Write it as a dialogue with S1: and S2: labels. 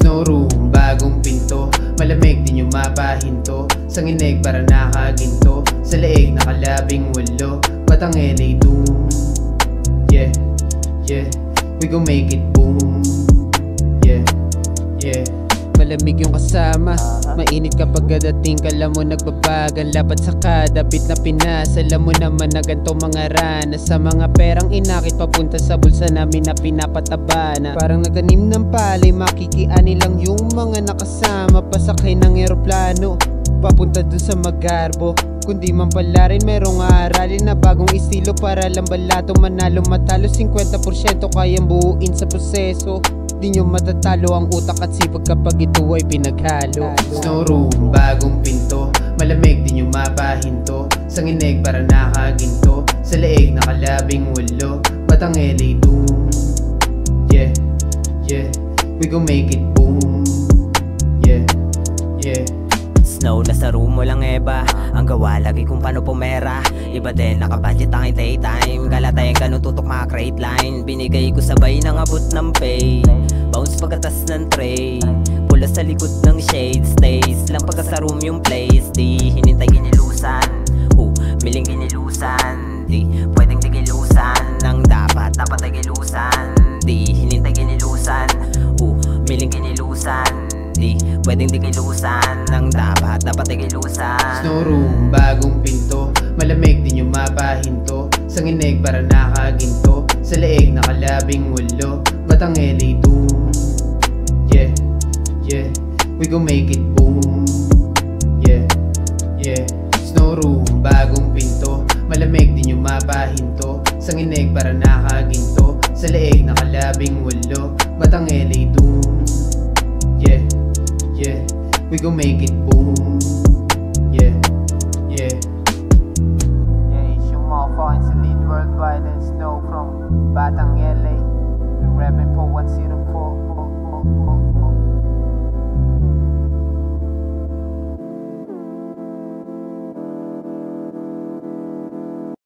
S1: Snow room, bagong pinto. Malamig di nyo mapahinto. Sa nginig para nakaginto. Sa leeg nakalabing walo. Batang LA doom. Yeah, yeah, we gon' make it boom. Yeah, yeah.
S2: Malamig yung kasama, mainit kapag dating. Kala mo nagbabagan, lapat sa kada beat na pinas. Alam mo naman na ganito mga rana. Sa mga perang inakit papunta sa bulsa namin na pinapatabana. Parang nagtanim ng palay, makikiani lang yung mga nakasama. Pasakay ng eroplano, papunta dun sa Magarbo. Kundi man pala rin merong aralin na bagong estilo. Para lang balato manalo matalo, 50% kayang buuin sa proseso. Di nyo matatalo ang utak at sipag kapag ito ay pinaghalo.
S1: Snow room, bagong pinto. Malamig di nyo mapahinto. Sa nginig para nakaginto. Sa leeg nakalabing walo. Batang LA doom. Yeah, yeah, we gon' make it boom. Yeah, yeah.
S3: Snow, nasa room mo lang eba. Ang gawa lagi kung paano pumera. Iba din, nakabudget ang daytime. Galatayan ganun tutok mga crate line. Binigay ko sabay ng abot ng pay. Bounce pagkatas ng tray. Pula sa likod ng shade. Stays lang pagka sa room yung place. Di hinintay ginilusan. Miling ginilusan. Di pwedeng digilusan. Nang dapat ay gilusan. Di hinintay ginilusan. Miling ginilusan. Di pwedeng digilusan. Nang dapat ay gilusan.
S1: Snow room, bagong pinto. Malamig di nyo mapahinto. Sa nginig para nakaginto. Sa leeg nakalabing walo. Batang LA doom. Yeah, yeah, we gon' make it boom. Yeah, yeah. Snow room, bagong pinto. Malamig di nyo mapahinto. Sa nginig para nakaginto. Sa leeg nakalabing walo. Batang LA doom. Yeah, yeah, we gon' make it boom.